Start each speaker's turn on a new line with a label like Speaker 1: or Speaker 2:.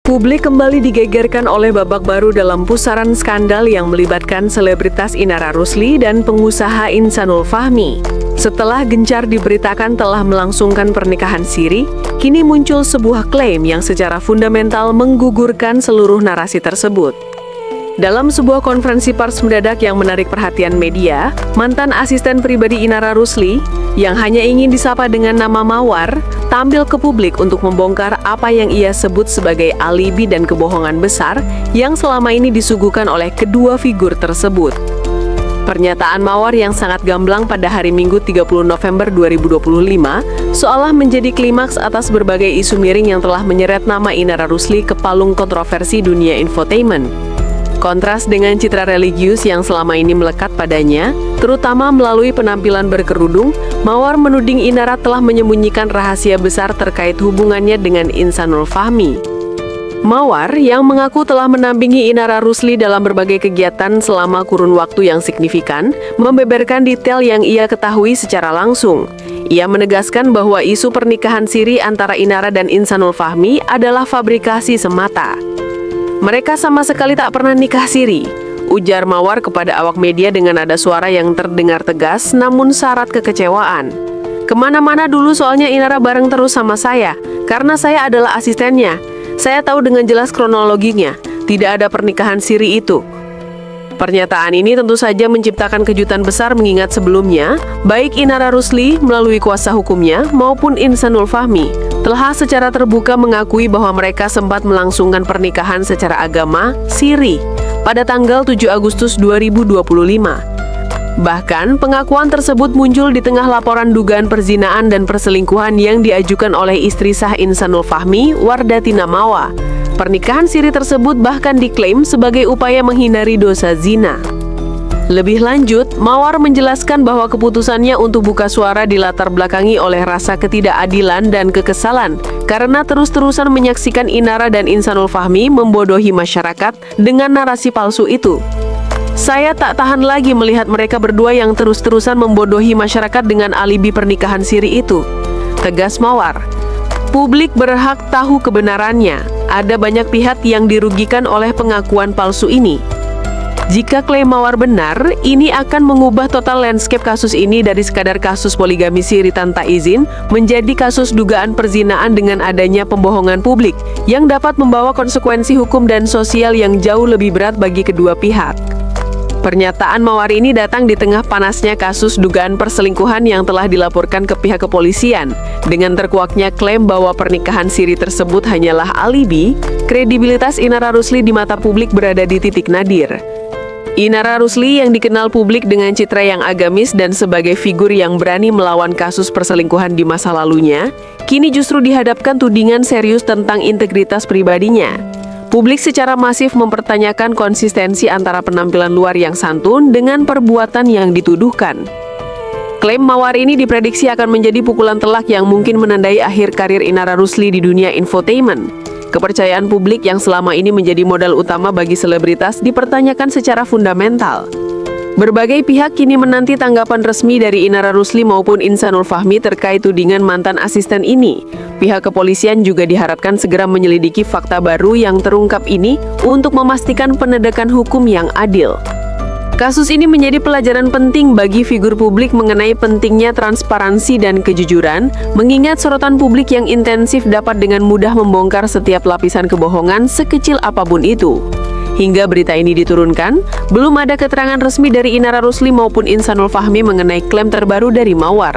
Speaker 1: Publik kembali digegerkan oleh babak baru dalam pusaran skandal yang melibatkan selebritas Inara Rusli dan pengusaha Insanul Fahmi. Setelah gencar diberitakan telah melangsungkan pernikahan siri, kini muncul sebuah klaim yang secara fundamental menggugurkan seluruh narasi tersebut. Dalam sebuah konferensi pers mendadak yang menarik perhatian media, mantan asisten pribadi Inara Rusli, yang hanya ingin disapa dengan nama Mawar, tampil ke publik untuk membongkar apa yang ia sebut sebagai alibi dan kebohongan besar yang selama ini disuguhkan oleh kedua figur tersebut. Pernyataan Mawar yang sangat gamblang pada hari Minggu 30 November 2025 seolah menjadi klimaks atas berbagai isu miring yang telah menyeret nama Inara Rusli ke palung kontroversi dunia infotainment. Kontras dengan citra religius yang selama ini melekat padanya, terutama melalui penampilan berkerudung, Mawar menuding Inara telah menyembunyikan rahasia besar terkait hubungannya dengan Insanul Fahmi. Mawar, yang mengaku telah mendampingi Inara Rusli dalam berbagai kegiatan selama kurun waktu yang signifikan, membeberkan detail yang ia ketahui secara langsung. Ia menegaskan bahwa isu pernikahan siri antara Inara dan Insanul Fahmi adalah fabrikasi semata. Mereka sama sekali tak pernah nikah siri, ujar Mawar kepada awak media dengan nada suara yang terdengar tegas namun syarat kekecewaan. Kemana-mana dulu soalnya Inara bareng terus sama saya, karena saya adalah asistennya. Saya tahu dengan jelas kronologinya, tidak ada pernikahan siri itu. Pernyataan ini tentu saja menciptakan kejutan besar mengingat sebelumnya, baik Inara Rusli melalui kuasa hukumnya maupun Insanul Fahmi telah secara terbuka mengakui bahwa mereka sempat melangsungkan pernikahan secara agama siri pada tanggal 7 Agustus 2025. Bahkan, pengakuan tersebut muncul di tengah laporan dugaan perzinaan dan perselingkuhan yang diajukan oleh istri sah Insanul Fahmi, Wardati Namawa. Pernikahan siri tersebut bahkan diklaim sebagai upaya menghindari dosa zina. Lebih lanjut, Mawar menjelaskan bahwa keputusannya untuk buka suara dilatar belakangi oleh rasa ketidakadilan dan kekesalan karena terus-terusan menyaksikan Inara dan Insanul Fahmi membodohi masyarakat dengan narasi palsu itu. Saya tak tahan lagi melihat mereka berdua yang terus-terusan membodohi masyarakat dengan alibi pernikahan siri itu, tegas Mawar. Publik berhak tahu kebenarannya. Ada banyak pihak yang dirugikan oleh pengakuan palsu ini. Jika klaim Mawar benar, ini akan mengubah total landscape kasus ini dari sekadar kasus poligami siri tanpa izin menjadi kasus dugaan perzinaan dengan adanya pembohongan publik yang dapat membawa konsekuensi hukum dan sosial yang jauh lebih berat bagi kedua pihak. Pernyataan Mawar ini datang di tengah panasnya kasus dugaan perselingkuhan yang telah dilaporkan ke pihak kepolisian. Dengan terkuaknya klaim bahwa pernikahan siri tersebut hanyalah alibi, kredibilitas Inara Rusli di mata publik berada di titik nadir. Inara Rusli yang dikenal publik dengan citra yang agamis dan sebagai figur yang berani melawan kasus perselingkuhan di masa lalunya, kini justru dihadapkan tudingan serius tentang integritas pribadinya. Publik secara masif mempertanyakan konsistensi antara penampilan luar yang santun dengan perbuatan yang dituduhkan. Klaim Mawar ini diprediksi akan menjadi pukulan telak yang mungkin menandai akhir karir Inara Rusli di dunia infotainment. Kepercayaan publik yang selama ini menjadi modal utama bagi selebritas dipertanyakan secara fundamental. Berbagai pihak kini menanti tanggapan resmi dari Inara Rusli maupun Insanul Fahmi terkait tudingan mantan asisten ini. Pihak kepolisian juga diharapkan segera menyelidiki fakta baru yang terungkap ini untuk memastikan penegakan hukum yang adil. Kasus ini menjadi pelajaran penting bagi figur publik mengenai pentingnya transparansi dan kejujuran, mengingat sorotan publik yang intensif dapat dengan mudah membongkar setiap lapisan kebohongan sekecil apapun itu. Hingga berita ini diturunkan, belum ada keterangan resmi dari Inara Rusli maupun Insanul Fahmi mengenai klaim terbaru dari Mawar.